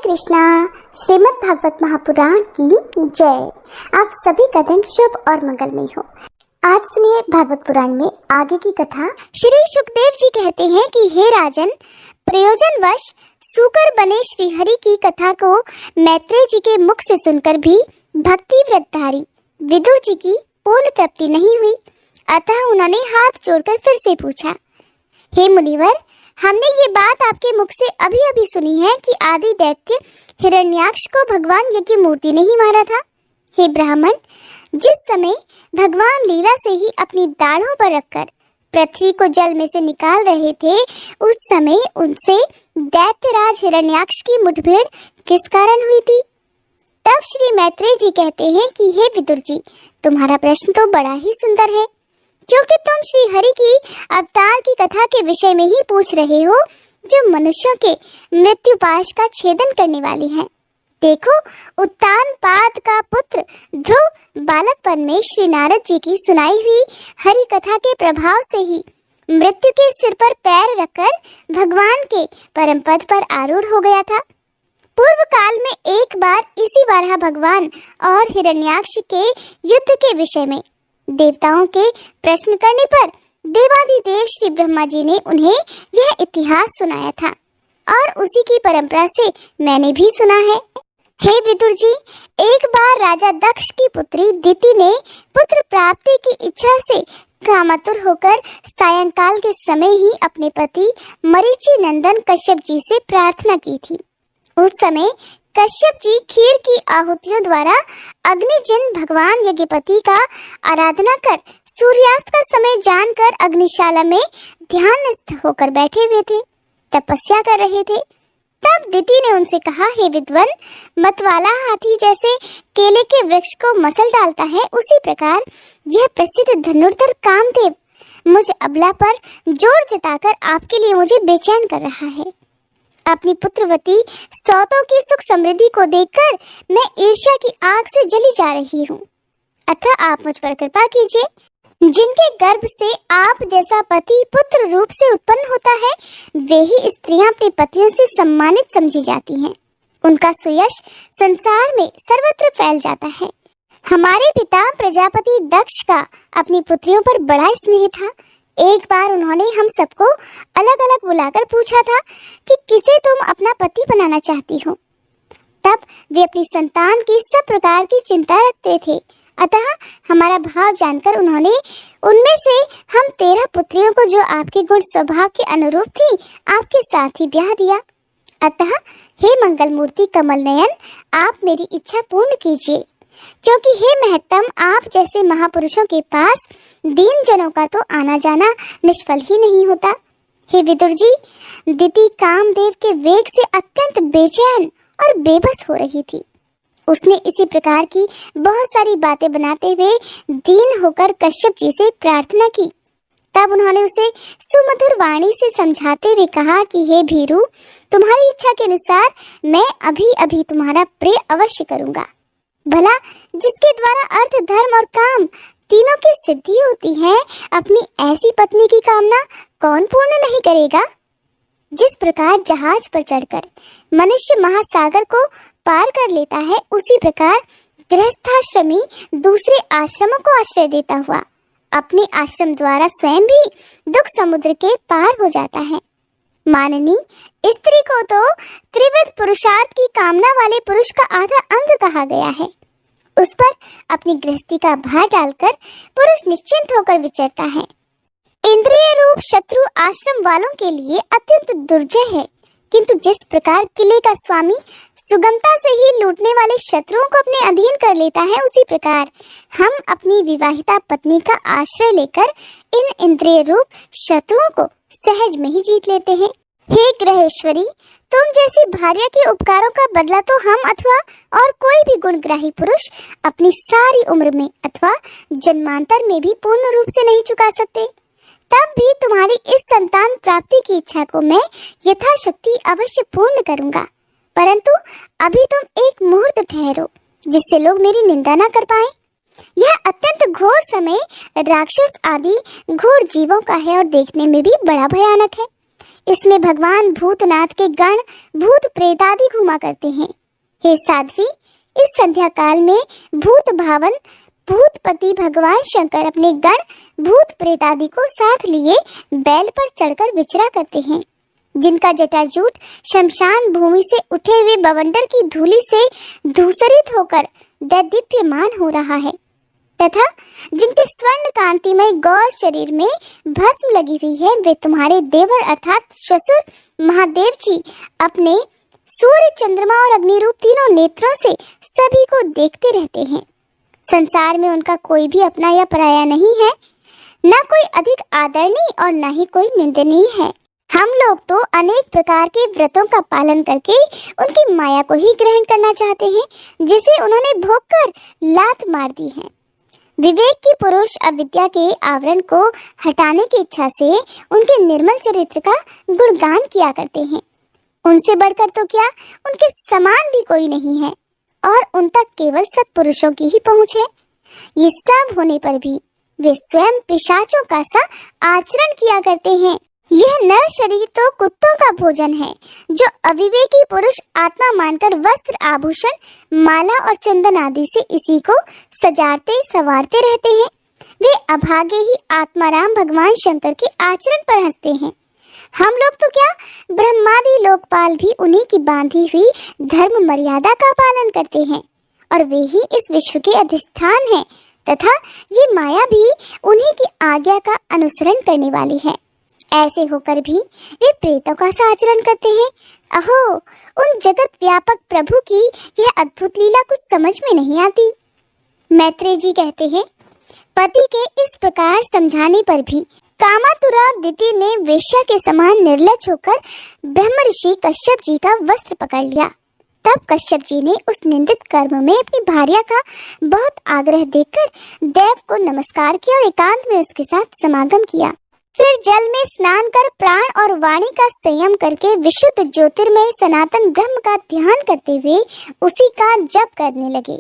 कृष्णा। श्रीमद् भागवत महापुराण की जय। आप सभी का दिन शुभ और मंगलमय हो। आज सुनिए भागवत पुराण में आगे की कथा। श्री सुखदेव जी कहते हैं कि हे राजन, प्रयोजनवश सूकर बने श्री हरि की कथा को मैत्रेय जी के मुख से सुनकर भी भक्ति व्रतधारी विदुर जी की पूर्ण तृप्ति नहीं हुई। अतः उन्होंने हाथ जोड़कर फिर से पूछा, हे मुनिवर, हमने ये बात आपके मुख से अभी अभी सुनी है कि आदि दैत्य हिरण्याक्ष को भगवान यज्ञ मूर्ति ने ही मारा था। हे ब्राह्मण, जिस समय भगवान लीला से ही अपनी दाढ़ों पर रखकर पृथ्वी को जल में से निकाल रहे थे, उस समय उनसे दैत्यराज हिरण्याक्ष की मुठभेड़ किस कारण हुई थी? तब श्री मैत्रेय जी कहते हैं कि हे विदुर जी, तुम्हारा प्रश्न तो बड़ा ही सुंदर है, क्योंकि तुम श्री हरि की अवतार की कथा के विषय में ही पूछ रहे हो, जो मनुष्यों के मृत्युपाश का छेदन करने वाली है। देखो, उत्तानपाद का पुत्र ध्रुव बालकपन में श्री नारद जी की सुनाई हुई हरि कथा के प्रभाव से ही मृत्यु के सिर पर पैर रखकर भगवान के परम पद पर आरूढ़ हो गया था। पूर्व काल में एक बार इसी बारह भगवान और हिरण्याक्ष के युद्ध के विषय में देवताओं के प्रश्न करने पर देवादिदेव श्री ब्रह्मा जी ने उन्हें यह इतिहास सुनाया था, और उसी की परंपरा से मैंने भी सुना है। हे विदुर जी, एक बार राजा दक्ष की पुत्री दिति ने पुत्र प्राप्ति की इच्छा से कामातुर होकर सायंकाल के समय ही अपने पति मरीचि नंदन कश्यप जी से प्रार्थना की थी। उस समय कश्यप जी खीर की आहुतियों द्वारा अग्निजन भगवान यज्ञपति का आराधना कर सूर्यास्त का समय जानकर अग्निशाला में ध्यानस्थ होकर बैठे हुए थे, तपस्या कर रहे थे। तब दिति ने उनसे कहा, हे विद्वन, मतवाला हाथी जैसे केले के वृक्ष को मसल डालता है, उसी प्रकार यह प्रसिद्ध धनुर्धर कामदेव मुझ अबला पर जोर जताकर आपके लिए मुझे बेचैन कर रहा है। अपनी पुत्रवती सौतों की सुख समृद्धि को देखकर मैं ईर्ष्या की आग से जली जा रही हूँ। अतः आप मुझ पर कृपा कीजिए। जिनके गर्भ से आप जैसा पति पुत्र रूप से उत्पन्न होता है, वे ही स्त्रियां अपने पतियों से सम्मानित समझी जाती हैं। उनका सुयश संसार में सर्वत्र फैल जाता है। हमारे पिता प्रजापति दक्ष का अपनी पुत्रियों पर बड़ा स्नेह था। एक बार उन्होंने हम सबको अलग अलग बुलाकर पूछा था कि किसे तुम अपना पति बनाना चाहती हो। तब वे अपनी संतान की सब प्रकार की चिंता रखते थे। अतः हमारा भाव जानकर उन्होंने उनमें से हम 13 पुत्रियों को, जो आपके गुण स्वभाव के अनुरूप थी, आपके साथ ही ब्याह दिया। अतः हे मंगल मूर्ति कमल नयन, आप मेरी इच्छा पूर्ण कीजिए, क्योंकि हे महत्तम, आप जैसे महापुरुषों के पास दीन जनों का तो आना जाना निष्फल ही नहीं होता। हे विदुर जी, दिति कामदेव के वेग से अत्यंत बेचैन और बेबस हो रही थी। उसने इसी प्रकार की बहुत सारी बातें बनाते हुए दीन होकर कश्यप जी से प्रार्थना की। तब उन्होंने उसे सुमधुर वाणी से समझाते हुए कहा कि हे भीरू, तुम्हारी इच्छा के अनुसार मैं अभी अभी तुम्हारा प्रिय अवश्य करूंगा। भला जिसके द्वारा अर्थ धर्म और काम तीनों की सिद्धि होती है, अपनी ऐसी पत्नी की कामना कौन पूर्ण नहीं करेगा? जिस प्रकार जहाज पर चढ़कर मनुष्य महासागर को पार कर लेता है, उसी प्रकार गृहस्थाश्रमी दूसरे आश्रमों को आश्रय देता हुआ अपने आश्रम द्वारा स्वयं भी दुख समुद्र के पार हो जाता है। माननी, स्त्री को तो त्रिविध पुरुषार्थ की कामना वाले पुरुष का आधा अंग कहा गया है। उस पर अपनी गृहस्थी का भार डालकर पुरुष निश्चिंत होकर विचरता है। इंद्रिय रूप शत्रु आश्रम वालों के लिए अत्यंत दुर्जय है, किंतु जिस प्रकार किले का स्वामी सुगमता से ही लूटने वाले शत्रुओं को अपने अधीन कर लेता है, उसी प्रकार हम अपनी विवाहिता पत्नी का आश्रय लेकर इन इंद्रिय रूप शत्रुओं को सहज में ही जीत लेते हैं। हे ग्रहेश्वरी, तुम जैसी भार्या के उपकारों का बदला तो हम अथवा और कोई भी गुणग्राही पुरुष अपनी सारी उम्र में अथवा जन्मांतर में भी पूर्ण रूप से नहीं चुका सकते। तब भी तुम्हारी इस संतान प्राप्ति की इच्छा को मैं यथाशक्ति अवश्य पूर्ण करूंगा, परंतु अभी तुम एक मुहूर्त ठहरो, जिससे लोग मेरी निंदा न कर पाए। यह अत्यंत घोर समय राक्षस आदि घोर जीवों का है और देखने में भी बड़ा भयानक है। इसमें भगवान भूतनाथ के गण भूत प्रेत आदि घुमा करते हैं। हे साध्वी, इस संध्या काल में भूत भावन भूतपति भगवान शंकर अपने गण भूत प्रेत आदि को साथ लिए बैल पर चढ़कर विचरा करते हैं, जिनका जटाजूट शमशान भूमि से उठे हुए बवंडर की धूलि से धूसरित होकर दैदीप्यमान हो रहा है, तथा जिनके स्वर्ण कांतिमय गौर शरीर में भस्म लगी हुई है, वे तुम्हारे देवर अर्थात श्वशुर महादेव जी अपने सूर्य चंद्रमा और अग्निरूप तीनों नेत्रों से सभी को देखते रहते हैं। संसार में उनका कोई भी अपना या पराया नहीं है, न कोई अधिक आदरणीय और न ही कोई निंदनीय है। हम लोग तो अनेक प्रकार के व्रतों का पालन करके उनकी माया को ही ग्रहण करना चाहते हैं, जिसे उन्होंने भोग कर लात मार दी है। विवेक की पुरुष अविद्या के आवरण को हटाने की इच्छा से उनके निर्मल चरित्र का गुणगान किया करते हैं। उनसे बढ़कर तो क्या, उनके समान भी कोई नहीं है और उन तक केवल सत्पुरुषों की ही पहुंच है। ये सब होने पर भी वे स्वयं पिशाचों का सा आचरण किया करते हैं। यह नर शरीर तो कुत्तों का भोजन है, जो अविवेकी पुरुष आत्मा मानकर वस्त्र आभूषण माला और चंदन आदि से इसी को सजाते संवारते रहते हैं। वे अभागे ही आत्माराम भगवान शंकर के आचरण पर हंसते हैं। हम लोग तो क्या, ब्रह्मादि लोकपाल भी उन्हीं की बांधी हुई धर्म मर्यादा का पालन करते हैं, और वे ही इस विश्व के अधिष्ठान हैं, तथा ये माया भी उन्हीं की आज्ञा का अनुसरण करने वाली है। ऐसे होकर भी वे प्रेतों का सा आचरण करते हैं। अहो, उन जगत व्यापक प्रभु की यह अद्भुत लीला कुछ समझ में नहीं आती। मैत्रेय जी कहते हैं, पति के इस प्रकार समझाने पर भी कामातुरा दिति ने वेश्या के समान निर्लज होकर ब्रह्म ऋषि कश्यप जी का वस्त्र पकड़ लिया। तब कश्यप जी ने उस निंदित कर्म में अपनी भार्या का बहुत आग्रह देखकर देव को नमस्कार किया और एकांत में उसके साथ समागम किया। फिर जल में स्नान कर प्राण और वाणी का संयम करके विशुद्ध ज्योतिर्मय सनातन ब्रह्म का ध्यान करते हुए उसी का जप करने लगे।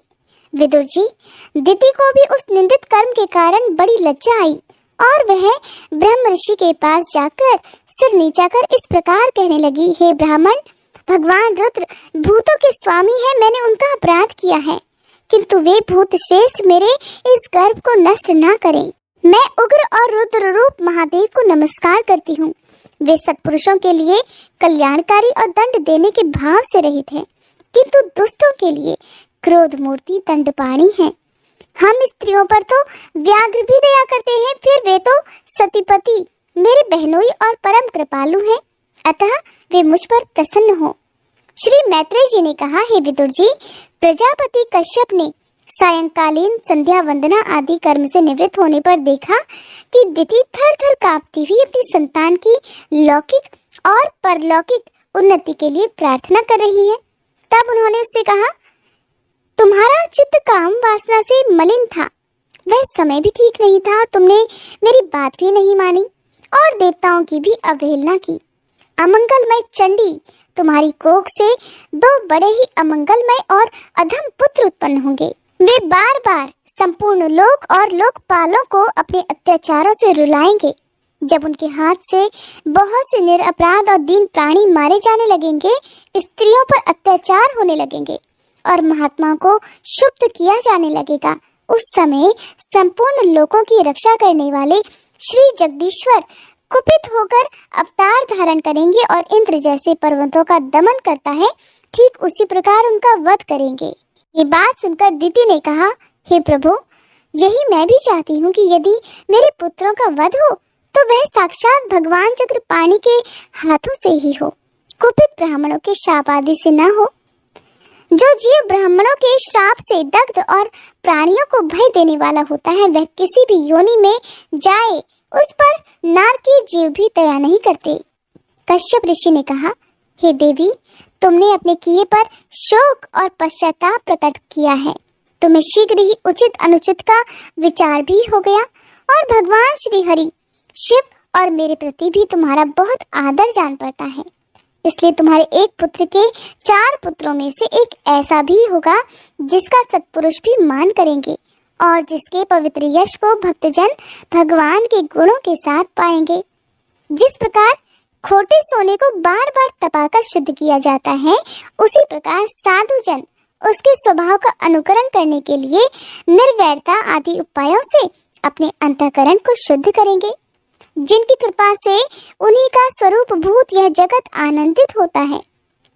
विदुर जी, दिति को भी उस निंदित कर्म के कारण बड़ी लज्जा आई और वह ब्रह्म ऋषि के पास जाकर सिर नीचा कर इस प्रकार कहने लगी, हे ब्राह्मण, भगवान रुद्र भूतों के स्वामी है, मैंने उनका अपराध किया है, किंतु वे भूत श्रेष्ठ मेरे इस गर्भ को नष्ट न करें। मैं उग्र और रुद्र रूप महादेव को नमस्कार करती हूँ। वे सत्पुरुषों के लिए कल्याणकारी और दंड देने के भाव से रहित हैं, किंतु दुष्टों के लिए क्रोध मूर्ति दंडपाणी है। हम स्त्रियों पर तो व्याघ्र भी दया करते हैं, फिर वे तो सतीपति मेरे बहनोई और परम कृपालु हैं, अतः वे मुझ पर प्रसन्न हो। श्री मैत्रेय जी ने कहा, हे विदुर जी, प्रजापति कश्यप ने सायंकालीन संध्या वंदना आदि कर्म से निवृत्त होने पर देखा कि दिति थर थर कांपती हुई अपनी संतान की लौकिक और परलौकिक उन्नति के लिए प्रार्थना कर रही है। तब उन्होंने उससे कहा, तुम्हारा चित्त काम वासना से मलिन था, वह समय भी ठीक नहीं था और तुमने मेरी बात भी नहीं मानी और देवताओं की भी अवहेलना की। अमंगलमय चंडी, तुम्हारी कोख से दो बड़े ही अमंगलमय और अधम पुत्र उत्पन्न होंगे। वे बार बार संपूर्ण लोक और लोकपालों को अपने अत्याचारों से रुलाएंगे। जब उनके हाथ से बहुत से निरपराध और दीन प्राणी मारे जाने लगेंगे, स्त्रियों पर अत्याचार होने लगेंगे और महात्माओं को क्षुब्ध किया जाने लगेगा, उस समय संपूर्ण लोकों की रक्षा करने वाले श्री जगदीश्वर कुपित होकर अवतार धारण करेंगे और इंद्र जैसे पर्वतों का दमन करता है, ठीक उसी प्रकार उनका वध करेंगे। ये बात सुनकर दिति ने कहा, हे प्रभु, यही मैं भी चाहती हूँ कि यदि मेरे पुत्रों का वध हो तो वह साक्षात भगवान चक्रपाणि के हाथों से ही हो, कुपित ब्राह्मणों के शाप आदि से न हो। जो जीव ब्राह्मणों के श्राप से दग्ध और प्राणियों को भय देने वाला होता है, वह किसी भी योनि में जाए उस पर नार के जीव भी दया नहीं करते। कश्यप ऋषि ने कहा, हे देवी, तुमने अपने किए पर शोक और पश्चाताप प्रकट किया है। तुम्हें शीघ्र ही उचित अनुचित का विचार भी हो गया और भगवान श्री हरि शिव और मेरे प्रति भी तुम्हारा बहुत आदर जान पड़ता है। इसलिए तुम्हारे एक पुत्र के 4 पुत्रों में से एक ऐसा भी होगा जिसका सत्पुरुष भी मान करेंगे और जिसके पवित्र यश को भक्तजन भगवान के गुणों के साथ पाएंगे। जिस प्रकार खोटे सोने को बार बार तपाकर शुद्ध किया जाता है, उसी प्रकार साधु जन उसके स्वभाव का अनुकरण करने के लिए निर्वैरता आदि उपायों से अपने अंतःकरण को शुद्ध करेंगे, जिनकी कृपा से उन्हीं का स्वरूप भूत यह जगत आनंदित होता है।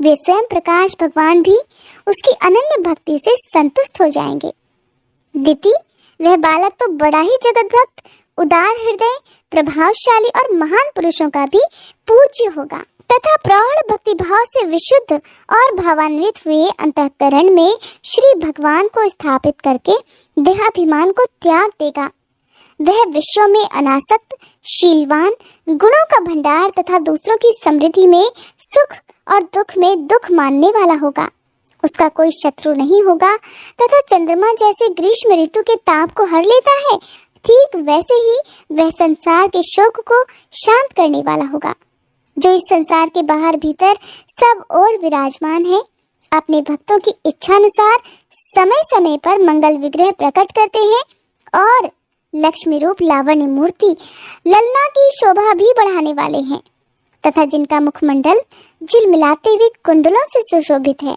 वे स्वयं प्रकाश भगवान भी उसकी अनन्य भक्ति से संतुष्ट हो जाएंगे। दिति, वह बालक तो बड़ा ही जगत भक्त, उदार हृदय, प्रभावशाली और महान पुरुषों का भी पूज्य होगा तथा प्रौढ़ भक्ति भाव से विशुद्ध और भावान्वित हुए अंतःकरण में श्री भगवान को स्थापित करके देहाभिमान को त्याग देगा। वह विश्व में अनासक्त, शीलवान, गुणों का भंडार तथा दूसरों की समृद्धि में सुख और दुख में दुख मानने वाला होगा। उसका कोई शत्रु नहीं होगा तथा चंद्रमा जैसे ग्रीष्म ऋतु के ताप को हर लेता है, ठीक वैसे ही वह संसार के शोक को शांत करने वाला होगा, जो इस संसार के बाहर भीतर सब ओर विराजमान है। अपने भक्तों की इच्छानुसार समय समय पर मंगल विग्रह प्रकट करते हैं और लक्ष्मी रूप लावण्य मूर्ति ललना की शोभा भी बढ़ाने वाले हैं तथा जिनका मुखमंडल झिलमिलाते हुए कुंडलों से सुशोभित है।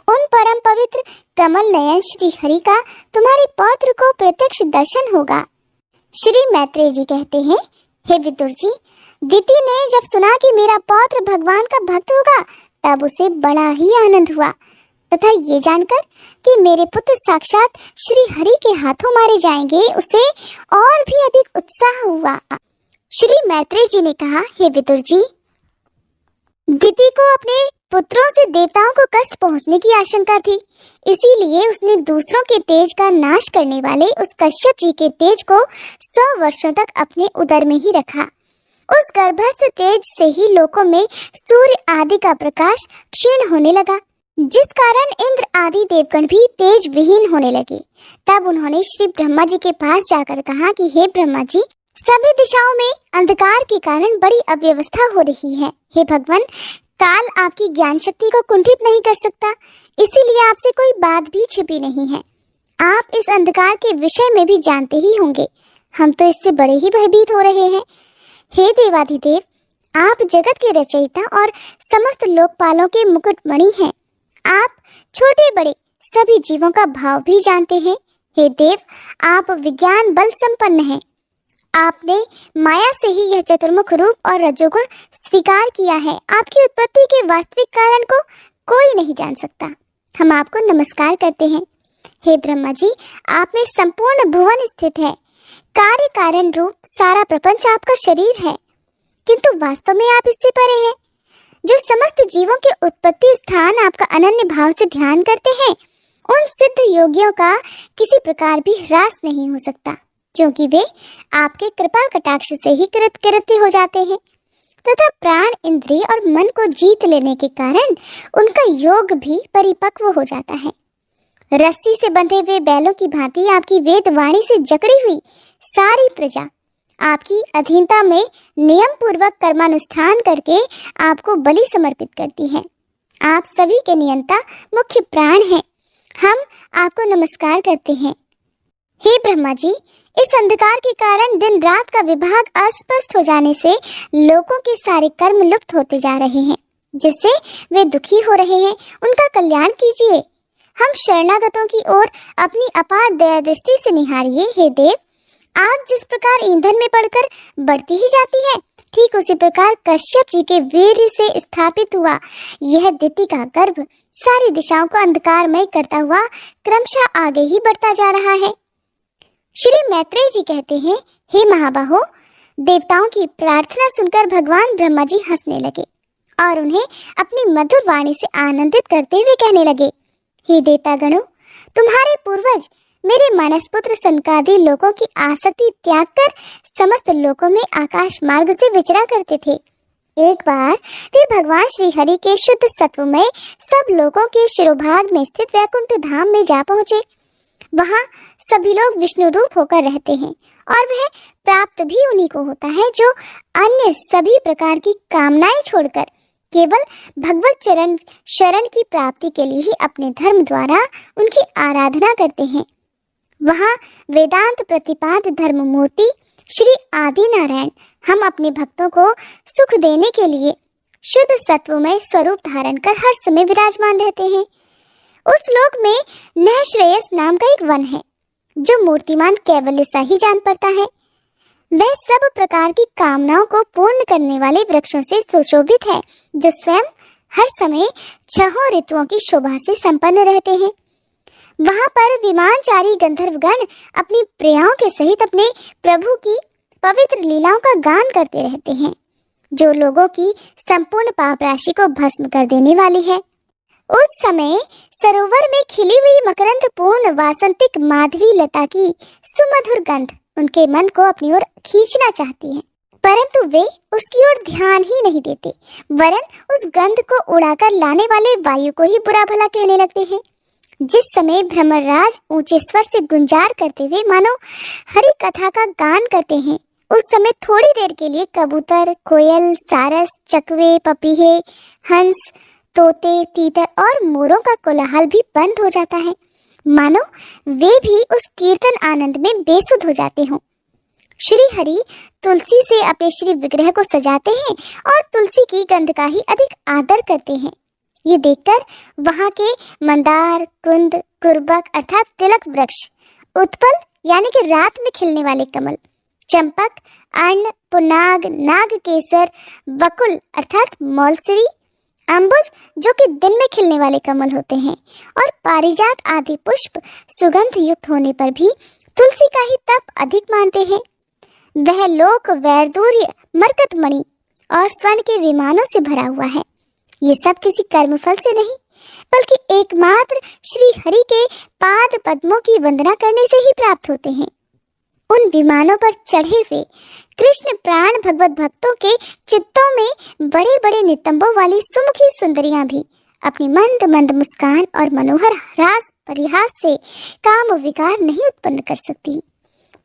उन परम पवित्र कमल नयन श्री हरि का तुम्हारे पौत्र को प्रत्यक्ष दर्शन होगा। श्री मैत्रेय जी कहते हैं, हे विदुर जी, दिति ने जब सुना कि मेरा पौत्र भगवान का भक्त होगा तब उसे बड़ा ही आनंद हुआ तथा ये जानकर कि मेरे पुत्र साक्षात श्री हरि के हाथों मारे जाएंगे, उसे और भी अधिक उत्साह हुआ। श्री मैत्रेय जी ने कहा, हे विदुर जी, दिति को अपने पुत्रों से देवताओं को कष्ट पहुंचने की आशंका थी, इसीलिए उसने दूसरों के तेज का नाश करने वाले उस कश्यप जी के तेज को 100 वर्षों तक अपने उदर में ही रखा। उस गर्भस्थ तेज से ही लोकों में सूर्य आदि का प्रकाश क्षीण होने लगा, जिस कारण इंद्र आदि देवगण भी तेज विहीन होने लगे। तब उन्होंने श्री ब्रह्मा जी के पास जाकर कहा कि हे ब्रह्मा जी, सभी दिशाओं में अंधकार के कारण बड़ी अव्यवस्था हो रही है। हे भगवान, काल आपकी ज्ञान शक्ति को कुंठित नहीं कर सकता, इसीलिए आपसे कोई बात भी छिपी नहीं है। आप इस अंधकार के विषय में भी जानते ही होंगे, हम तो इससे बड़े ही भयभीत हो रहे हैं। हे देवाधिदेव, आप जगत के रचयिता और समस्त लोकपालों के मुकुटमणि हैं। आप छोटे बड़े सभी जीवों का भाव भी जानते हैं। हे देव, आप विज्ञान बल संपन्न हैं। आपने माया से ही यह चतुर्मुख रूप और रजोगुण स्वीकार किया है। आपकी उत्पत्ति के वास्तविक कारण को कोई नहीं जान सकता। हम आपको नमस्कार करते हैं। हे ब्रह्मा जी, आप में संपूर्ण भुवन स्थित है। कार्य कारण रूप सारा प्रपंच आपका शरीर है, किंतु वास्तव में आप इससे परे हैं। जो समस्त जीवों के उत्पत्ति स्थान आपका अनन्य भाव से ध्यान करते हैं, उन सिद्ध योगियों का किसी प्रकार भी ह्रास नहीं हो सकता, क्योंकि वे आपके कृपा कटाक्ष से ही कृत्य हो जाते हैं तथा प्राण, इंद्रिय और मन को जीत लेने के कारण उनका योग भी परिपक्व हो जाता है। रस्सी से बंधे हुए बैलों की भांति आपकी वेद वाणी से जकड़ी हुई सारी प्रजा आपकी अधीनता में नियम पूर्वक कर्मानुष्ठान करके आपको बलि समर्पित करती है। आप सभी के नियंता मुख्य प्राण हैं। हम आपको नमस्कार करते हैं। हे ब्रह्मा जी, इस अंधकार के कारण दिन रात का विभाग अस्पष्ट हो जाने से लोगों के सारे कर्म लुप्त होते जा रहे हैं, जिससे वे दुखी हो रहे हैं। उनका कल्याण कीजिए। हम शरणागतों की ओर अपनी अपार दया दृष्टि से निहारिए। हे देव, आग जिस प्रकार ईंधन में पड़कर बढ़ती ही जाती है, ठीक उसी प्रकार कश्यप जी के वीर्य से स्थापित हुआ यह दिति का गर्भ सारी दिशाओं को अंधकारमय करता हुआ क्रमशः आगे ही बढ़ता जा रहा है। श्री मैत्रेय जी कहते हैं, हे महाबाहो, देवताओं की प्रार्थना सुनकर भगवान ब्रह्मा जी हंसने लगे और उन्हें अपनी मधुर वाणी से आनंदित करते हुए कहने लगे, हे देवतागणों, तुम्हारे पूर्वज मेरे मानसपुत्र सनकादि लोगों की आसक्ति त्याग कर समस्त लोकों में आकाश मार्ग से विचरा करते थे। एक बार वे भगवान श्री हरि के शुद्ध सत्वमय सब लोगों के शिरोभाग में स्थित वैकुंठ धाम में जा पहुँचे। वहाँ सभी लोग विष्णु रूप होकर रहते हैं और वह प्राप्त भी उन्हीं को होता है जो अन्य सभी प्रकार की कामनाएं छोड़कर केवल भगवत चरण शरण की प्राप्ति के लिए ही अपने धर्म द्वारा उनकी आराधना करते हैं। वहाँ वेदांत प्रतिपाद धर्म मूर्ति श्री आदि नारायण हम अपने भक्तों को सुख देने के लिए शुद्ध सत्वमय स्वरूप धारण कर हर समय विराजमान रहते हैं। उस लोक में नहश्रेयस नाम का एक वन है जो मूर्तिमान कैवल्य सा ही जान पड़ता है। वह सब प्रकार की कामनाओं को पूर्ण करने वाले वृक्षों से सुशोभित है जो स्वयं हर समय 6 ऋतुओं की शोभा से संपन्न रहते हैं। वहां पर विमानचारी गंधर्वगण अपनी प्रियाओं के सहित अपने प्रभु की पवित्र लीलाओं का गान करते रहते हैं जो लोगों की संपूर्ण पाप राशि को भस्म कर देने वाली है। उस समय सरोवर में खिली हुई मकरंद पूर्ण वासंतिक माधवी लता की सुमधुर गंध उनके मन को अपनी ओर खींचना चाहती है, परंतु वे उसकी ओर ध्यान ही नहीं देते, वरन उस गंध को उड़ाकर लाने वाले वायु को ही बुरा भला कहने लगते हैं। जिस समय भ्रमरराज ऊंचे स्वर से गुंजार करते हुए मानो हरि कथा का गान करते हैं, उस समय थोड़ी देर के लिए कबूतर, कोयल, सारस, चकवे, पपीहे, हंस, तोते, तीतर और मोरों का कोलाहल भी बंद हो जाता है, मानो वे भी उस कीर्तन आनंद में बेसुध हो जाते हों। श्री हरि तुलसी से अपने श्री विग्रह को सजाते हैं और तुलसी की गंध का ही अधिक आदर करते हैं। ये देखकर वहां के मंदार, कुंद, कुर्बक अर्थात तिलक वृक्ष, उत्पल यानी कि रात में खिलने वाले कमल, चंपक, अर्ण, पुनाग, नागकेसर, बकुल अर्थात मौलसरी, अंबुज जो कि दिन में खिलने वाले कमल होते हैं, और पारिजात आदि पुष्प सुगंध युक्त होने पर भी तुलसी का ही तप अधिक मानते हैं। वह लोक वैदूर्य, मरकतमणि और स्वर्ण के विमानों से भरा हुआ है। ये सब किसी कर्मफल से नहीं, बल्कि एकमात्र श्री हरि के पाद पद्मों की वंदना करने से ही प्राप्त होते हैं। उन विमानों पर चढ़े हुए कृष्ण प्राण भगवत भक्तों के चित्तों में बड़े बड़े नितंबों वाली सुमुखी सुंदरियां भी अपनी मंद मंद मुस्कान और मनोहर हास परिहास से काम विकार नहीं उत्पन्न कर सकती।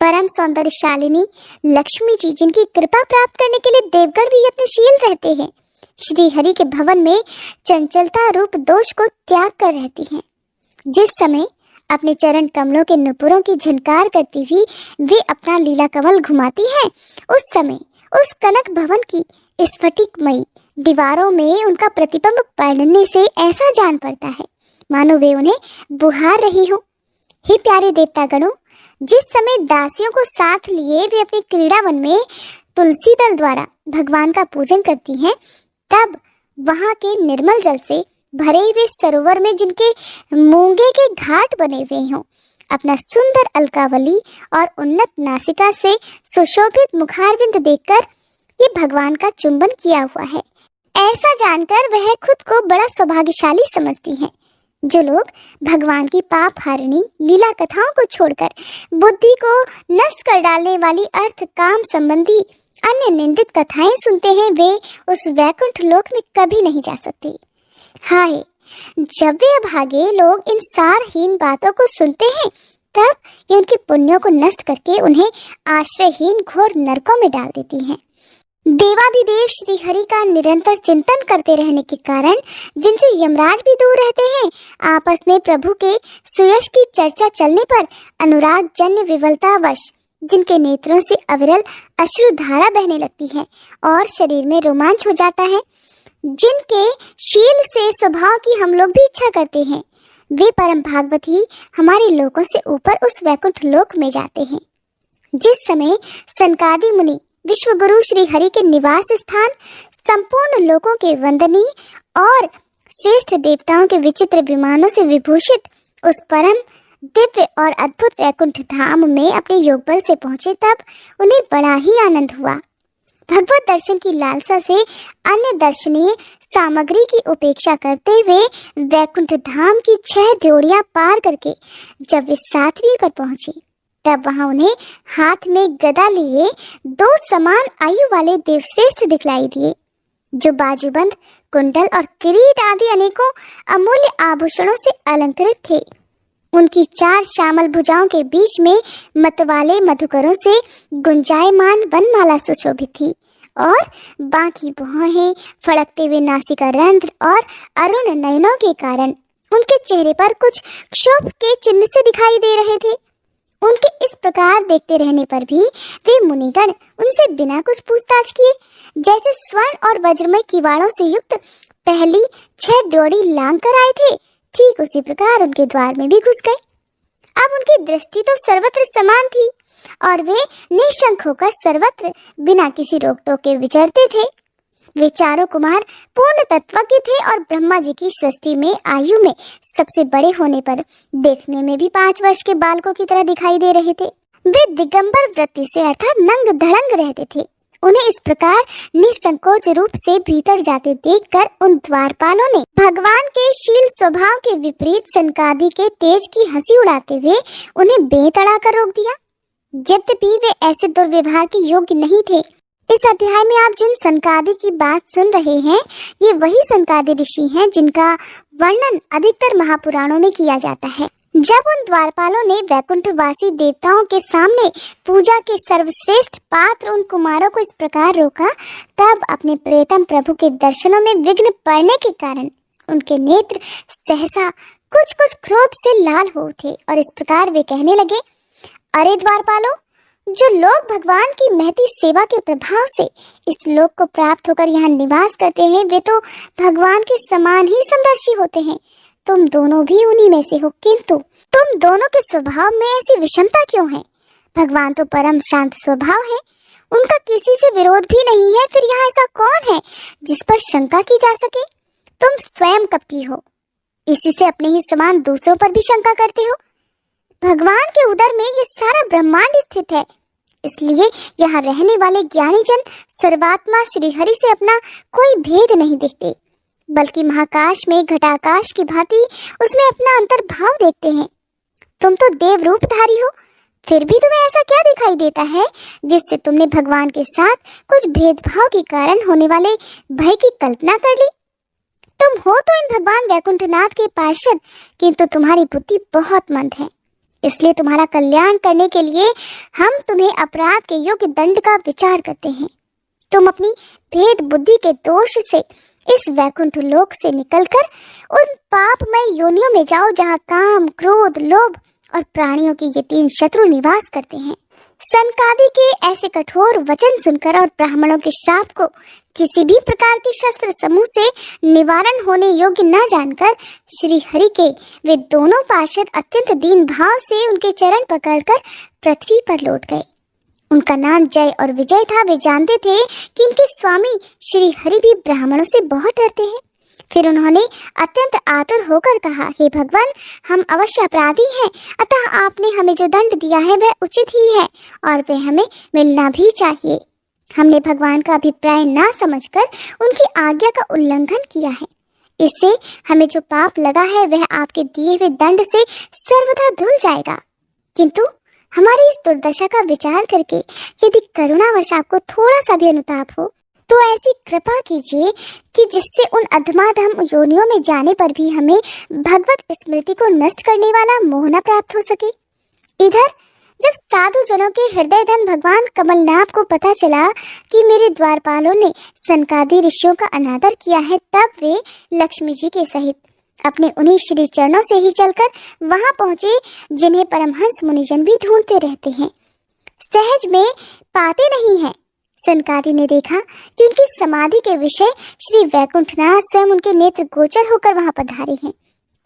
परम सौंदर्यशालिनी लक्ष्मी जी, जिनकी कृपा प्राप्त करने के लिए देवगण भी यत्नशील रहते हैं, श्री हरि के भवन में चंचलता रूप दोष को त्याग कर रहती हैं। जिस समय अपने चरण कमलों के नुपुरों की झनकार करती हुई वे अपना लीला कमल घुमाती हैं, उस समय उस कनक भवन की स्फटिकमयी दीवारों में उनका प्रतिबिंब पड़ने से ऐसा जान पड़ता है मानो वे उन्हें बुहार रही हो। हे प्यारे देवता गणों, जिस समय दासियों को साथ लिए वे अपने क्रीड़ावन में तुलसी दल द्वारा भगवान का पूजन करती हैं, तब वहां के निर्मल जल से भरे हुए सरोवर में जिनके मूंगे के घाट बने हुए हों, अपना सुंदर अलकावली और उन्नत नासिका से सुशोभित मुखारविंद देखकर ये भगवान का चुंबन किया हुआ है, ऐसा जानकर वह खुद को बड़ा सौभाग्यशाली समझती हैं। जो लोग भगवान की पाप हारिणी लीला कथाओं को छोड़कर बुद्धि को नष्ट कर डालने वाली अर्थ काम संबंधी अन्य निंदित कथाएं सुनते हैं, वे उस वैकुंठ लोक में कभी नहीं जा सकते। हाय, जब वे अभागे लोग इन सारहीन बातों को सुनते हैं, तब ये उनके पुण्यों को नष्ट करके उन्हें आश्रयहीन घोर नरकों में डाल देती हैं। देवाधिदेव श्री हरि का निरंतर चिंतन करते रहने के कारण जिनसे यमराज भी दूर रहते हैं, आपस में प्रभु के सुयश की चर्चा चलने पर अनुराग जन्य विवलतावश जिनके नेत्रों से अविरल अश्रु धारा बहने लगती है और शरीर में रोमांच हो जाता है, जिनके शील से स्वभाव की हम लोग भी इच्छा करते हैं, वे परम भागवत ही हमारे लोकों से ऊपर उस वैकुंठ लोक में जाते हैं। जिस समय सनकादि मुनि विश्वगुरु श्री हरि के निवास स्थान संपूर्ण लोकों के वंदनीय और श्रेष्ठ देवताओं के विचित्र विमानों से विभूषित उस परम दिव्य और अद्भुत वैकुंठ धाम में अपने योग बल से पहुंचे, तब उन्हें बड़ा ही आनंद हुआ। भगवत दर्शन की लालसा से अन्य दर्शनीय सामग्री की उपेक्षा करते हुए वैकुंठ धाम की 6 ड्योढ़ियां पार करके जब वे 7वीं पर पहुंचे, तब वहां उन्हें हाथ में गदा लिए 2 समान आयु वाले देवश्रेष्ठ दिखलाई दिए, जो बाजूबंद, कुंडल और किरीट आदि अनेकों अमूल्य आभूषणों से अलंकृत थे। उनकी 4 श्यामल भुजाओं के बीच में मतवाले मधुकरों से गुंजायमान वनमाला सुशोभित थी और बाकी भौहें, फड़कते हुए नासिका रंध्र और अरुण नयनों के कारण उनके चेहरे पर कुछ क्षोभ के चिन्ह से दिखाई दे रहे थे। उनके इस प्रकार देखते रहने पर भी वे मुनिगण उनसे बिना कुछ पूछताछ किए जैसे स्वर्ण और वज्रमय किवाड़ों से युक्त पहली 6 ड्योढ़ी लांग कर आए थे, ठीक उसी प्रकार उनके द्वार में भी घुस गए। अब उनकी दृष्टि तो सर्वत्र समान थी और वे निशंक होकर सर्वत्र बिना किसी रोक टोक के विचरते थे। वे चारों कुमार पूर्ण तत्वज्ञ थे और ब्रह्मा जी की सृष्टि में आयु में सबसे बड़े होने पर देखने में भी 5 वर्ष के बालकों की तरह दिखाई दे रहे थे। वे दिगंबर वृत्ति से अर्थात नंग धड़ंग रहते थे। उन्हें इस प्रकार निसंकोच रूप से भीतर जाते देखकर उन द्वारपालों ने भगवान के शील स्वभाव के विपरीत सनकादि के तेज की हंसी उड़ाते हुए उन्हें बेतड़ा कर रोक दिया। यद्यपि वे ऐसे दुर्व्यवहार के योग्य नहीं थे। इस अध्याय में आप जिन सनकादि की बात सुन रहे हैं, ये वही सनकादि ऋषि हैं जिनका वर्णन अधिकतर महापुराणों में किया जाता है। जब उन द्वारपालों ने वैकुंठवासी देवताओं के सामने पूजा के सर्वश्रेष्ठ पात्र उन कुमारों को इस प्रकार रोका, तब अपने प्रियतम प्रभु के दर्शनों में विघ्न पड़ने के कारण उनके नेत्र सहसा कुछ कुछ क्रोध से लाल हो उठे और इस प्रकार वे कहने लगे, अरे द्वारपालों, जो लोग भगवान की महती सेवा के प्रभाव से इस लोक को प्राप्त होकर यहाँ निवास करते हैं, वे तो भगवान के समान ही समदर्शी होते हैं। तुम दोनों भी उन्हीं में से हो, किंतु तुम दोनों के स्वभाव में ऐसी विषमता क्यों है? भगवान तो परम शांत स्वभाव है, उनका किसी से विरोध भी नहीं है। फिर यहाँ ऐसा कौन है जिस पर शंका की जा सके? तुम स्वयं कपटी हो, इसी से अपने ही समान दूसरों पर भी शंका करते हो। भगवान के उदर में ये सारा ब्रह्मांड स्थित है, इसलिए यहाँ रहने वाले ज्ञानी जन सर्वात्मा श्री हरि से अपना कोई भेद नहीं देखते, बल्कि महाकाश में घटाकाश की भांति उसमें अपना अंतर्भाव देखते हैं। तुम तो देव रूपधारी हो, फिर भी तुम्हें ऐसा क्या दिखाई देता है जिससे तुमने भगवान के साथ कुछ भेदभाव के कारण होने वाले भय की कल्पना कर ली? तुम हो तो इन भगवान वैकुंठनाथ के पार्षद, किंतु तुम्हारी बुद्धि बहुत मंद है। इसलिए तुम्हारा कल्याण करने के लिए हम तुम्हें अपराध के योग्य दंड का विचार करते हैं। तुम अपनी भेद बुद्धि के दोष से इस वैकुंठ लोक से निकलकर उन पापमय योनियों में जाओ जहाँ काम, क्रोध, लोभ और प्राणियों की ये 3 शत्रु निवास करते हैं। सनकादि के ऐसे कठोर वचन सुनकर और ब्राह्मणों के श्राप को किसी भी प्रकार के शस्त्र समूह से निवारण होने योग्य न जानकर श्री हरि के वे दोनों पार्षद अत्यंत दीन भाव से उनके चरण पकड़कर पृथ्वी पर लौट गए। उनका नाम जय और विजय था। वे जानते थे कि इनके स्वामी श्री हरि भी ब्राह्मणों से बहुत डरते हैं। फिर उन्होंने अत्यंत आतुर होकर कहा, हे भगवान, हम अवश्य अपराधी हैं, अतः आपने हमें जो दंड दिया है वह उचित ही है और वह हमें मिलना भी चाहिए। हमने भगवान का अभिप्राय ना समझकर उनकी आज्ञा का उल्लंघन किया है। इससे हमें जो पाप लगा है वह आपके दिए हुए दंड से सर्वथा धुल जाएगा। किंतु हमारी इस दुर्दशा का विचार करके यदि करुणावश आपको थोड़ा सा भी अनुताप हो तो ऐसी कृपा कीजिए कि जिससे उन अधमाधम योनियों में जाने पर भी हमें भगवत स्मृति को नष्ट करने वाला मोह न प्राप्त हो सके। इधर जब साधु जनों के हृदय धन भगवान कमलनाथ को पता चला कि मेरे द्वारपालों ने सनकादि ऋषियों का अनादर किया है, तब वे लक्ष्मी जी के सहित अपने उन्हीं श्री चरणों से ही चलकर वहां पहुंचे जिन्हें परमहंस मुनिजन भी ढूंढते रहते हैं, सहज में पाते नहीं हैं। सनकादि ने देखा कि उनकी समाधि के विषय श्री वैकुंठनाथ स्वयं उनके नेत्र गोचर होकर वहां पधारे हैं।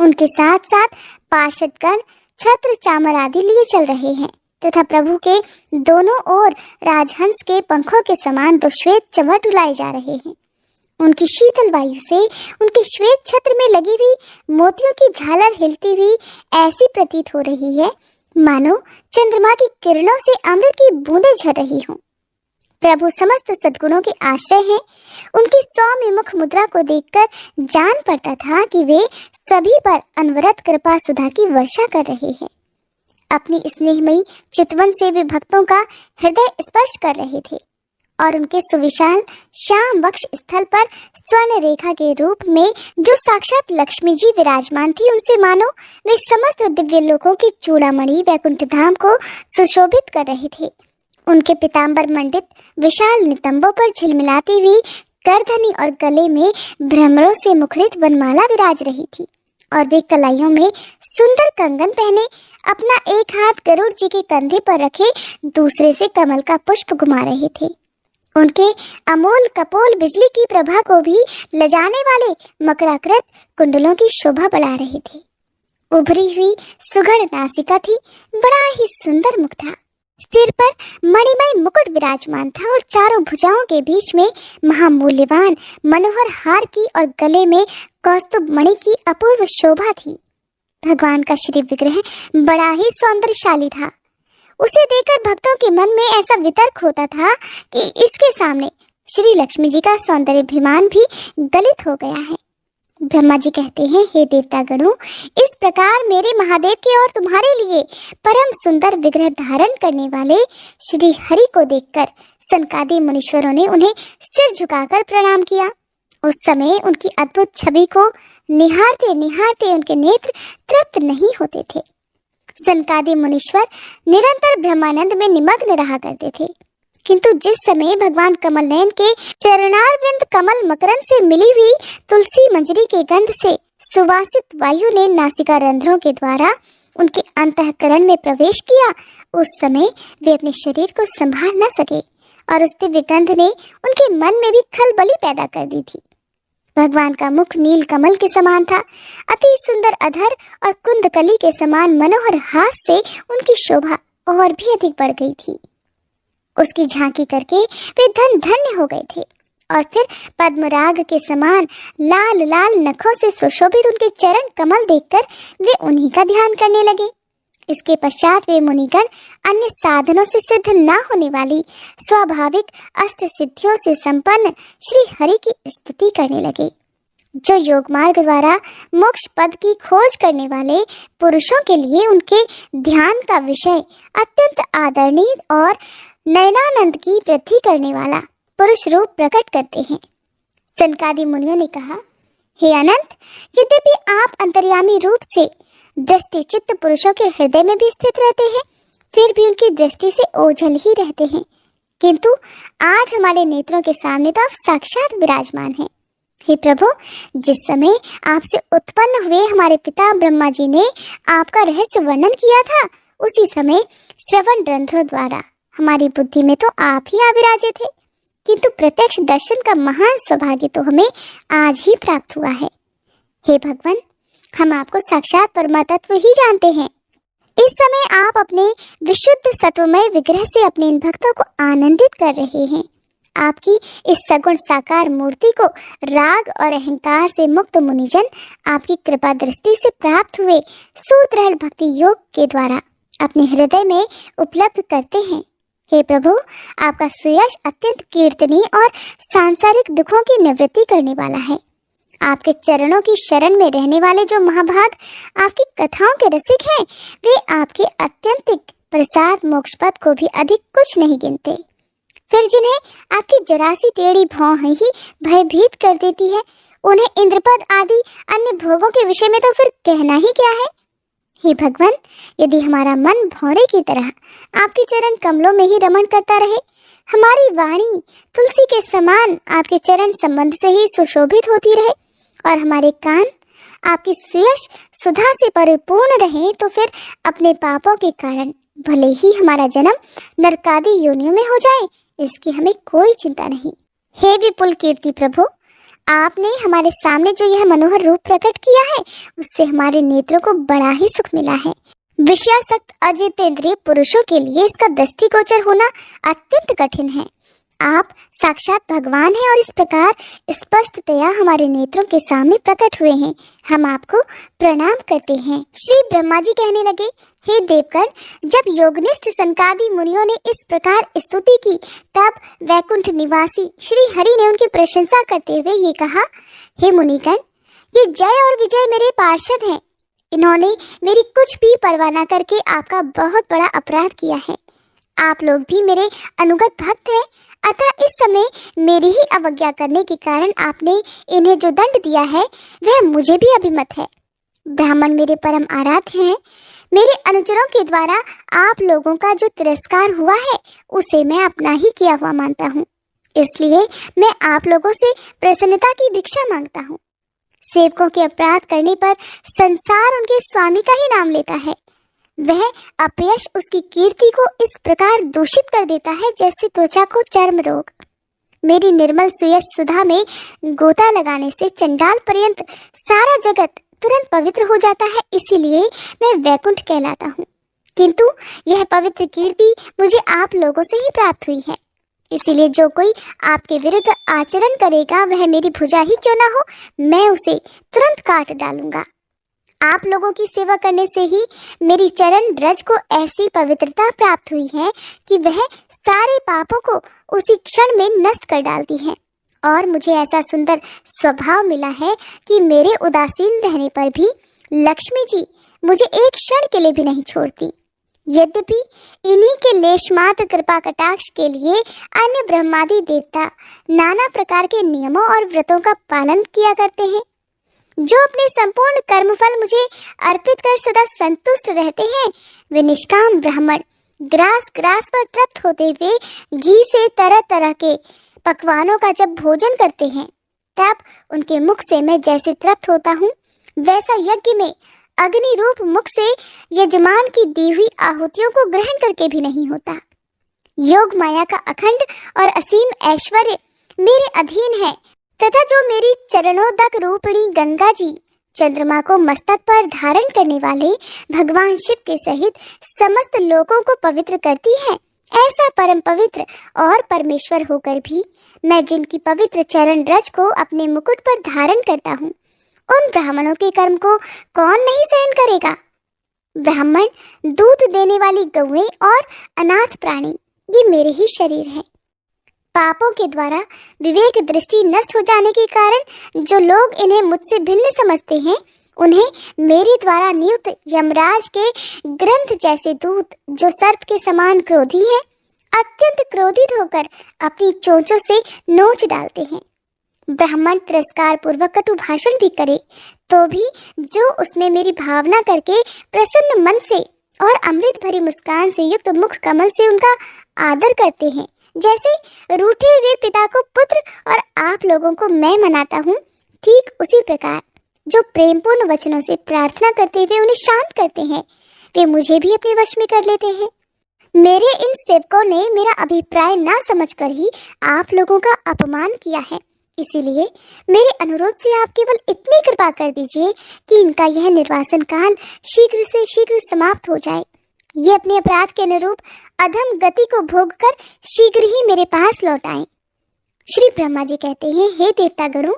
उनके साथ साथ पार्षदगण छत्र चामर आदि लिए चल रहे हैं तथा प्रभु के दोनों ओर राजहंस के पंखों के समान 2 श्वेत चंवर डुलाए जा रहे हैं। उनकी शीतल वायु से उनके श्वेत छत्र में लगी हुई मोतियों की झालर हिलती हुई ऐसी प्रतीत हो रही है मानो चंद्रमा की किरणों से अमृत की बूंदें झर रही हों। प्रभु समस्त सद्गुणों के आश्रय हैं। उनकी सौम्य मुख मुद्रा को देखकर जान पड़ता था कि वे सभी पर अनवरत कृपा सुधा की वर्षा कर रहे हैं। अपनी स्नेहमयी चितवन से वे भक्तों का हृदय स्पर्श कर रहे थे और उनके सुविशाल श्याम वक्ष स्थल पर स्वर्ण रेखा के रूप में जो साक्षात लक्ष्मी जी विराजमान थी, उनसे मानो वे समस्त दिव्य लोकों की चूड़ामणि वैकुंठ धाम को सुशोभित कर रहे थे। उनके पीतांबर मंडित विशाल नितंबों पर झिलमिलाती हुई करधनी और गले में भ्रमरों से मुखरित वनमाला विराज रही थी और वे कलाइयों में सुंदर कंगन पहने अपना एक हाथ गरुड़ जी के कंधे पर रखे दूसरे से कमल का पुष्प घुमा रहे थे। उनके अमोल कपोल बिजली की प्रभा को भी लजाने वाले मकराकृत कुंडलों की शोभा बढ़ा रहे थे। उभरी हुई सुघड़ नासिका थी, बड़ा ही सुंदर मुख था। सिर पर मणिमय मुकुट विराजमान था और चारों भुजाओं के बीच में महामूल्यवान मनोहर हार की और गले में कौस्तुभ मणि की अपूर्व शोभा थी। भगवान का श्री विग्रह बड़ा ही सौंदर्यशाली था। उसे देखकर भक्तों के मन में ऐसा वितर्क होता था कि इसके सामने श्री लक्ष्मी जी का सौंदर्याभिमान भी गलित हो गया है। ब्रह्मा जी कहते हैं, हे देवता गणों, इस प्रकार मेरे महादेव के और तुम्हारे लिए परम सुंदर विग्रह धारण करने वाले श्री हरि को देखकर सनकादि मुनीश्वरों ने उन्हें सिर झुकाकर प्रणाम किया। उस समय उनकी अद्भुत छवि को निहारते निहारते उनके नेत्र तृप्त नहीं होते थे। सनकादि मुनीश्वर निरंतर ब्रह्मानंद में निमग्न रहा करते थे, किंतु जिस समय भगवान कमल नयन के चरणारविंद कमल मकरंद से मिली हुई तुलसी मंजरी के गंध से सुवासित वायु ने नासिका रंध्रों के द्वारा उनके अंतःकरण में प्रवेश किया, उस समय वे अपने शरीर को संभाल न सके और उस दिव्य गंध ने उनके मन में भी खलबली पैदा कर दी थी। भगवान का मुख नील कमल के समान था। अति सुंदर अधर और कुंदकली के समान मनोहर हास से उनकी शोभा और भी अधिक बढ़ गई थी। उसकी झांकी करके वे धन धन्य हो गए थे और फिर पद्मराग के समान लाल लाल नखों से सुशोभित उनके चरण कमल देखकर वे उन्हीं का ध्यान करने लगे। इसके पश्चात वे मुनिगण अन्य साधनों से सिद्ध न होने वाली स्वाभाविक अष्ट सिद्धियों से संपन्न श्री हरि की स्तुति करने लगे, जो योग मार्ग द्वारा मोक्ष पद की खोज करने वाले पुरुषों के लिए उनके ध्यान का विषय अत्यंत आदरणीय और नयनानंद की वृद्धि करने वाला पुरुष रूप प्रकट करते हैं। सनकादि मुनियों ने कहा, हे अनंत, यद्यपि आप अंतर्यामी रूप से दृष्टि चित्त पुरुषों के हृदय में भी स्थित रहते हैं, फिर भी उनकी दृष्टि से ओझल ही रहते हैं, किंतु आज हमारे नेत्रों के सामने तो आप साक्षात विराजमान हैं। हे प्रभु, जिस समय आपसे उत्पन्न हुए हमारे पिता ब्रह्मा जी ने आपका रहस्य वर्णन किया था, उसी समय श्रवण रंध्रों द्वारा हमारी बुद्धि में तो आप ही आविराजे थे, किंतु प्रत्यक्ष दर्शन का महान सौभाग्य तो हमें आज ही प्राप्त हुआ है। हे भगवान, हम आपको साक्षात परमात्मा ही जानते हैं। इस समय आप अपने विशुद्ध सत्वमय विग्रह से अपने इन भक्तों को आनंदित कर रहे हैं। आपकी इस सगुण साकार मूर्ति को राग और अहंकार से मुक्त मुनिजन आपकी कृपा दृष्टि से प्राप्त हुए सुदृढ़ भक्ति योग के द्वारा अपने हृदय में उपलब्ध करते हैं। हे प्रभु, आपका सुयश अत्यंत कीर्तनीय और सांसारिक दुखों की निवृत्ति करने वाला है। आपके चरणों की शरण में रहने वाले जो महाभाग आपकी कथाओं के रसिक हैं, वे आपके अत्यंतिक प्रसाद मोक्ष पद को भी अधिक कुछ नहीं गिनते। फिर जिन्हें आपकी जरासी टेढ़ी भौं ही भयभीत कर देती है, उन्हें इंद्रपद आदि अन्य भोगों के विषय में तो फिर कहना ही क्या है। हे भगवान, यदि हमारा मन भौरे की तरह आपके चरण कमलों में ही रमण करता रहे, हमारी वाणी तुलसी के समान आपके चरण संबंध से ही सुशोभित होती रहे और हमारे कान आपकी सुयश सुधा से परिपूर्ण रहे, तो फिर अपने पापों के कारण भले ही हमारा जन्म नरकादि योनियों में हो जाए, इसकी हमें कोई चिंता नहीं। हे विपुल कीर्ति प्रभु, आपने हमारे सामने जो यह मनोहर रूप प्रकट किया है, उससे हमारे नेत्रों को बड़ा ही सुख मिला है। विषयासक्त अजितेंद्रिय पुरुषों के लिए इसका दृष्टिगोचर होना अत्यंत कठिन है। आप साक्षात भगवान हैं और इस प्रकार स्पष्टतया हमारे नेत्रों के सामने प्रकट हुए हैं। हम आपको प्रणाम करते हैं। श्री ब्रह्मा जी कहने लगे, हे देवगण, जब योगनिष्ठ सनकादि मुनियों ने इस प्रकार स्तुति की, तब वैकुंठ निवासी श्री हरि ने उनकी प्रशंसा करते हुए ये कहा, हे मुनिगण, ये जय और विजय मेरे पार्षद हैं। इन्होंने मेरी कुछ भी परवाह न करके आपका बहुत बड़ा अपराध किया है। आप लोग भी मेरे अनुगत भक्त हैं, अतः इस समय मेरी ही अवज्ञा करने के कारण आपने इन्हें जो दंड दिया है, वह मुझे भी अभिमत है। ब्राह्मण मेरे परम आराध्य हैं। मेरे अनुचरों के द्वारा आप लोगों का जो तिरस्कार हुआ है, उसे मैं अपना ही किया हुआ मानता हूँ। इसलिए मैं आप लोगों से प्रसन्नता की भिक्षा मांगता हूँ। सेवकों के अपराध करने पर संसार उनके स्वामी का ही नाम लेता है। वह अपयश उसकी कीर्ति को इस प्रकार दूषित कर देता है जैसे त्वचा को चर्म रोग। मेरी निर्मल सुयश सुधा में गोता लगाने से चंडाल पर्यंत सारा जगत तुरंत पवित्र हो जाता है, इसीलिए मैं वैकुंठ कहलाता हूँ। किंतु यह पवित्र कीर्ति मुझे आप लोगों से ही प्राप्त हुई है, इसीलिए जो कोई आपके विरुद्ध आचरण करेगा वह मेरी भुजा ही क्यों ना हो, मैं उसे तुरंत काट डालूंगा। आप लोगों की सेवा करने से ही मेरी चरण रज को ऐसी पवित्रता प्राप्त हुई है कि वह सारे पापों को उसी क्षण में नष्ट कर डालती है, और मुझे ऐसा सुंदर स्वभाव मिला है कि मेरे उदासीन रहने पर भी लक्ष्मी जी मुझे एक क्षण के लिए भी नहीं छोड़ती। यद्यपि इन्हीं के लेशमात्र कृपा कटाक्ष के लिए अन्य ब्रह्मादि देवता नाना प्रकार के नियमों और व्रतों का पालन किया करते हैं, जो अपने संपूर्ण कर्मफल मुझे अर्पित कर सदा संतुष्ट रहते हैं। वे निष्काम ब्राह्मण ग्रास पर तृप्त होते हुए घी से तरह तरह के पकवानों का जब भोजन करते हैं, तब उनके मुख से मैं जैसे तृप्त होता हूँ, वैसा यज्ञ में अग्नि रूप मुख से यजमान की दी हुई आहुतियों को ग्रहण करके भी नहीं होता। योग माया का अखंड और असीम ऐश्वर्य मेरे अधीन है, तथा जो मेरी चरणोदक रूपिणी गंगा जी चंद्रमा को मस्तक पर धारण करने वाले भगवान शिव के सहित समस्त लोगों को पवित्र करती है, ऐसा परम पवित्र और परमेश्वर होकर भी मैं जिनकी पवित्र चरण रज को अपने मुकुट पर धारण करता हूँ, उन ब्राह्मणों के कर्म को कौन नहीं सहन करेगा। ब्राह्मण, दूध देने वाली गौएं और अनाथ प्राणी ये मेरे ही शरीर हैं। पापों के द्वारा विवेक दृष्टि नष्ट हो जाने के कारण जो लोग इन्हें मुझसे भिन्न समझते हैं, उन्हें मेरे द्वारा नियुक्त यमराज के ग्रंथ जैसे दूत, जो सर्प के समान क्रोधी है, अत्यंत क्रोधित होकर अपनी चोंचों से नोच डालते हैं। ब्राह्मण तिरस्कार पूर्वक कटु भाषण भी करे तो भी जो उसमें मेरी भावना करके प्रसन्न मन से और अमृत भरी मुस्कान से युक्त मुख कमल से उनका आदर करते हैं, जैसे रूठे हुए पिता को पुत्र और आप लोगों को मैं मनाता हूँ, ठीक उसी प्रकार जो प्रेमपूर्ण वचनों से प्रार्थना करते हुए उन्हें शांत करते हैं, वे मुझे भी अपने वश में कर लेते हैं। मेरे इन सेवकों ने मेरा अभिप्राय ना समझकर ही आप लोगों का अपमान किया है, इसीलिए मेरे अनुरोध से आप केवल इतनी कृपा कर दीजिए कि इनका यह निर्वासन काल शीघ्र से शीघ्र समाप्त हो जाए। ये अपने अपराध के अनुरूप अधम गति को भोगकर शीघ्र ही मेरे पास लौट आए। श्री ब्रह्मा जी कहते हैं, हे देवतागणों,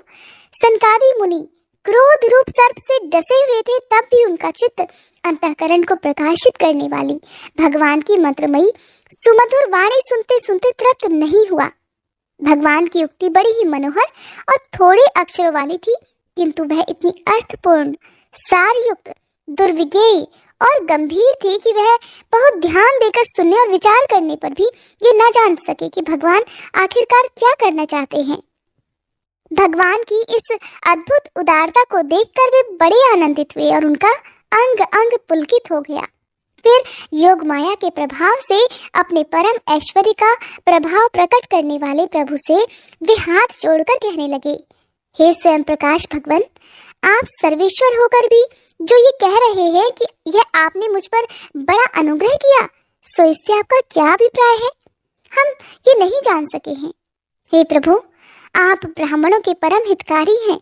सनकादि मुनि क्रोध रूप सर्प से डसे हुए थे, तब भी उनका चित्त अंतःकरण को प्रकाशित करने वाली भगवान की मंत्रमयी सुमधुर वाणी सुनते सुनते तृप्त नहीं हुआ। भगवान की उक्ति बड़ी ही मनोहर और थोड़े अक्षरों वाली थी, किंतु वह इतनी अर्थपूर्ण, सारयुक्त, दुर्विज्ञेय और गंभीर थी कि वह बहुत ध्यान देकर सुनने और विचार करने पर भी ये न जान सके कि भगवान आखिरकार क्या करना चाहते हैं। भगवान की इस अद्भुत उदारता को देखकर वे बड़े आनंदित हुए और उनका अंग अंग पुलकित हो गया। फिर योग माया के प्रभाव से अपने परम ऐश्वर्य का प्रभाव प्रकट करने वाले प्रभु से वे हाथ जोड़कर कहने लगे, हे स्वयं प्रकाश भगवान, आप सर्वेश्वर होकर भी जो ये कह रहे हैं कि यह आपने मुझ पर बड़ा अनुग्रह किया, सो इससे आपका क्या अभिप्राय है, हम ये नहीं जान सके हैं। हे प्रभु, आप ब्राह्मणों के परम हितकारी हैं,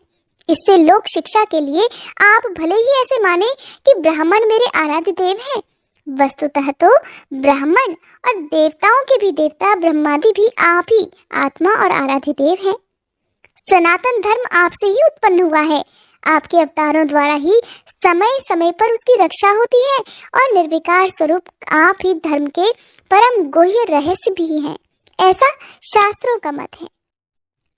इससे लोक शिक्षा के लिए आप भले ही ऐसे माने कि ब्राह्मण मेरे आराध्य देव हैं, वस्तुतः तो ब्राह्मण और देवताओं के भी देवता ब्रह्मादि भी आप ही आत्मा और आराध्य देव हैं। सनातन धर्म आपसे ही उत्पन्न हुआ है, आपके अवतारों द्वारा ही समय समय पर उसकी रक्षा होती है और निर्विकार स्वरूप आप ही धर्म के परम गुह्य रहस्य भी हैं, ऐसा शास्त्रों का मत है।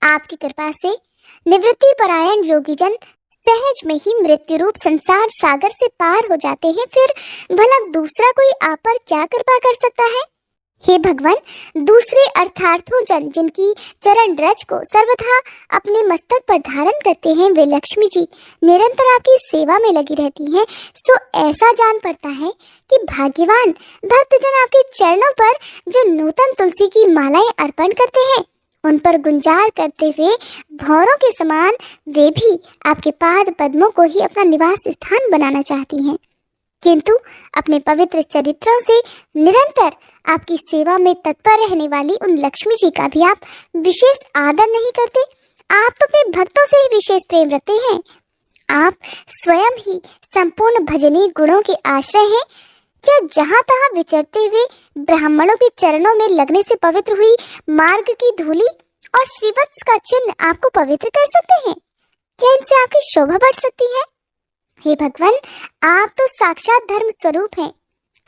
आपकी कृपा से निवृत्ति परायण योगी जन सहज में ही मृत्यु रूप संसार सागर से पार हो जाते हैं, फिर भला दूसरा कोई आप पर क्या कृपा कर सकता है। हे भगवान, दूसरे अर्थार्थों जन जिनकी चरण रज को सर्वथा अपने मस्तक पर धारण करते हैं, वे लक्ष्मी जी निरंतर आपकी सेवा में लगी रहती हैं, सो ऐसा जान पड़ता है कि भाग्यवान भक्तजन आपके चरणों पर जो नूतन तुलसी की मालाएं अर्पण करते हैं, उन पर गुंजार करते हुए भौरों के समान वे भी आपके पाद पद्मों को ही अपना निवास स्थान बनाना चाहती हैं, किंतु अपने पवित्र चरित्रों से निरंतर आपकी सेवा में तत्पर रहने वाली उन लक्ष्मी जी का भी आप विशेष आदर नहीं करते। आप तो अपने भक्तों से ही विशेष प्रेम रखते हैं। आप स्वयं ही संपूर्ण भजनीय गुणों के आश्रय हैं। क्या जहां तहां विचरते हुए ब्राह्मणों के चरणों में लगने से पवित्र हुई मार्ग की धूली और श्रीवत्स का चिन्ह आपको पवित्र कर सकते हैं? क्या इनसे आपकी शोभा बढ़ सकती है? हे भगवान, आप तो साक्षात धर्म स्वरूप हैं।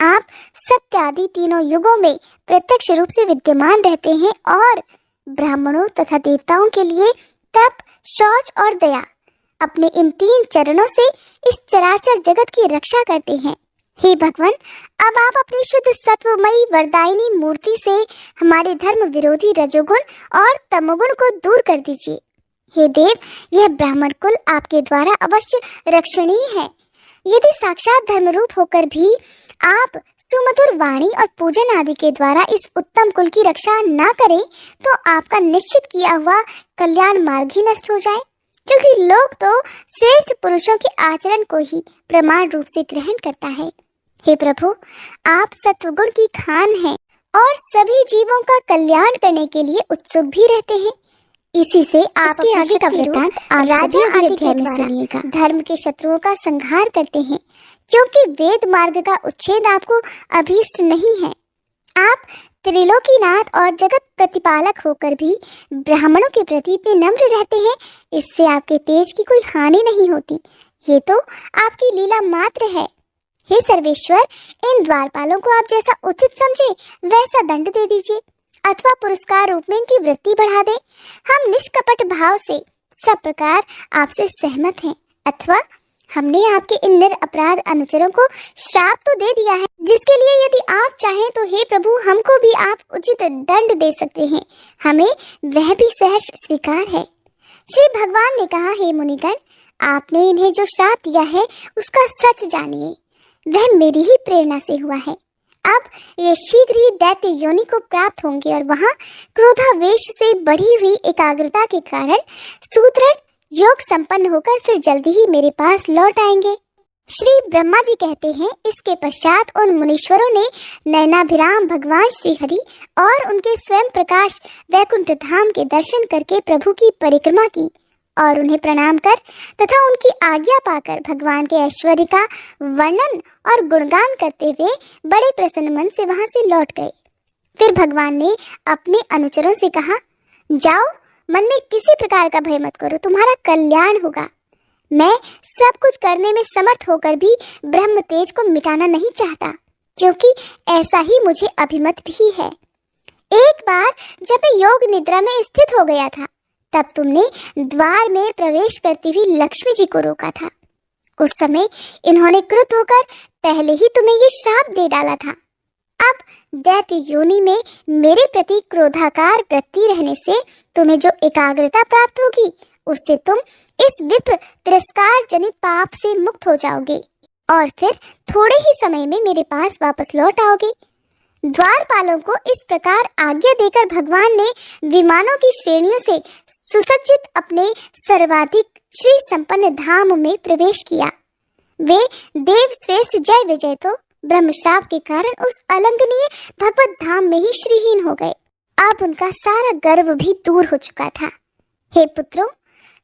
आप सत्य आदि तीनों युगों में प्रत्यक्ष रूप से विद्यमान रहते हैं और ब्राह्मणों तथा देवताओं के लिए तप, शौच और दया अपने इन 3 चरणों से इस चराचर जगत की रक्षा करते हैं। हे भगवान, अब आप अपनी शुद्ध सत्वमयी वरदायिनी मूर्ति से हमारे धर्म विरोधी रजोगुण और तमोगुण को दूर कर दीजिए। हे देव, यह ब्राह्मण कुल आपके द्वारा अवश्य रक्षणीय है। यदि साक्षात धर्म रूप होकर भी आप सुमधुर वाणी और पूजन आदि के द्वारा इस उत्तम कुल की रक्षा ना करें तो आपका निश्चित किया हुआ कल्याण मार्ग ही नष्ट हो जाए, क्योंकि लोग तो श्रेष्ठ पुरुषों के आचरण को ही प्रमाण रूप से ग्रहण करता है। हे प्रभु, आप सत्वगुण की खान हैं और सभी जीवों का कल्याण करने के लिए उत्सुक भी रहते हैं। इसी से आप के आगे का वृत्तांत राजा आदित्य में सुनिएगा। धर्म के शत्रुओं का संहार करते हैं, क्योंकि वेद मार्ग का उच्छेद आपको अभीष्ट नहीं है। आप त्रिलोकीनाथ और जगत प्रतिपालक होकर भी ब्राह्मणों के प्रति इतने नम्र रहते हैं, इससे आपके तेज की कोई हानि नहीं होती। ये तो आपकी लीला मात्र है। हे सर्वेश्वर, इन द्वारपालों को आप जैसा उचित समझे वैसा दंड दे दीजिए अथवा पुरस्कार रूप में इनकी वृत्ति बढ़ा दें। हम निष्कपट भाव से सब प्रकार आपसे सहमत हैं, अथवा हमने आपके इन निरपराध अनुचरों को श्राप तो दे दिया है, जिसके लिए यदि आप चाहें तो हे प्रभु हमको भी आप उचित दंड दे सकते हैं। हमें वह भी सहर्ष स्वीकार है। श्री भगवान ने कहा, हे मुनिगण, आपने इन्हें जो श्राप दिया है उसका सच जानिए, वह मेरी ही प्रेरणा से हुआ है। अब ये शीघ्र ही दैत्य योनि को प्राप्त होंगे और वहाँ क्रोधावेश से बढ़ी हुई एकाग्रता के कारण सुदृढ़ योग संपन्न होकर फिर जल्दी ही मेरे पास लौट आएंगे। श्री ब्रह्मा जी कहते हैं, इसके पश्चात उन मुनीश्वरों ने नयनाभिराम भगवान श्री हरि और उनके स्वयं प्रकाश वैकुंठ धाम के दर्शन करके प्रभु की परिक्रमा की और उन्हें प्रणाम कर तथा उनकी आज्ञा पाकर भगवान के ऐश्वर्य का वर्णन और गुणगान करते हुए बड़े प्रसन्न मन से वहां से लौट गए। फिर भगवान ने अपने अनुचरों से कहा, जाओ, मन में किसी प्रकार का भय मत करो, तुम्हारा कल्याण होगा। मैं सब कुछ करने में समर्थ होकर भी ब्रह्म तेज को मिटाना नहीं चाहता, क्योंकि ऐसा ही मुझे अभिमत भी है। एक बार जब मैं योग निद्रा में स्थित हो गया था, तब तुमने द्वार में प्रवेश करती हुई लक्ष्मी जी को रोका था। उस समय इन्होंने क्रुद्ध होकर पहले ही तुम्हें ये श्राप दे डाला था। अब दैत्य योनि में मेरे प्रति क्रोधाकार वृत्ति रहने से तुम्हें जो एकाग्रता प्राप्त होगी, उससे तुम इस विप्र तिरस्कार जनित पाप से मुक्त हो जाओगे और फिर थोड़े ही समय में मेरे पास वापस लौट आओगे। द्वारपालों को इस प्रकार आज्ञा देकर भगवान ने विमानों की श्रेणियों से सुसज्जित अपने सर्वाधिक श्री संपन्न धाम में प्रवेश किया। वे देव श्रेष्ठ जय विजय तो ब्रह्मश्राप के कारण उस अलंघनीय भगवत धाम में ही श्रीहीन हो गए। अब उनका सारा गर्व भी दूर हो चुका था। हे पुत्रों,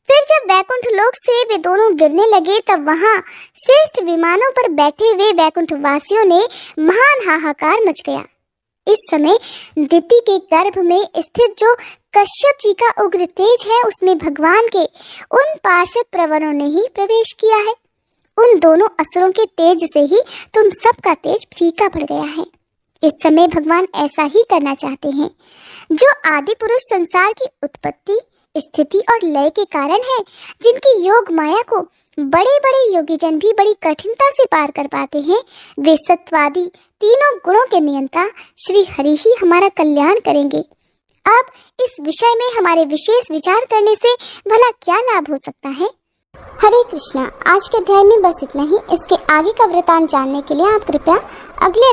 फिर जब वैकुंठ लोक से वे दोनों गिरने लगे, तब वहां श्रेष्ठ विमानों पर बैठे हुए वैकुंठ वासियों ने महान हाहाकार मच गया। इस समय दिति के गर्भ में स्थित जो कश्यप जी का उग्र तेज है, उसमें भगवान के उन पार्षद प्रवरों ने ही प्रवेश किया है। उन दोनों असुरों के तेज से ही तुम सबका तेज फीका पड़ गया है। इस समय भगवान ऐसा ही करना चाहते हैं। जो आदि पुरुष संसार की उत्पत्ति, स्थिति और लय के कारण है, जिनकी योग माया को बड़े बड़े योगी जन भी बड़ी कठिनता से पार कर पाते हैं, वे सत्वादी तीनों गुणों के नियंता श्री हरि ही हमारा कल्याण करेंगे। अब इस विषय में हमारे विशेष विचार करने से भला क्या लाभ हो सकता है? हरे कृष्णा। आज के अध्याय में बस इतना ही। इसके आगे का वृतांत जानने के लिए आप कृपया अगले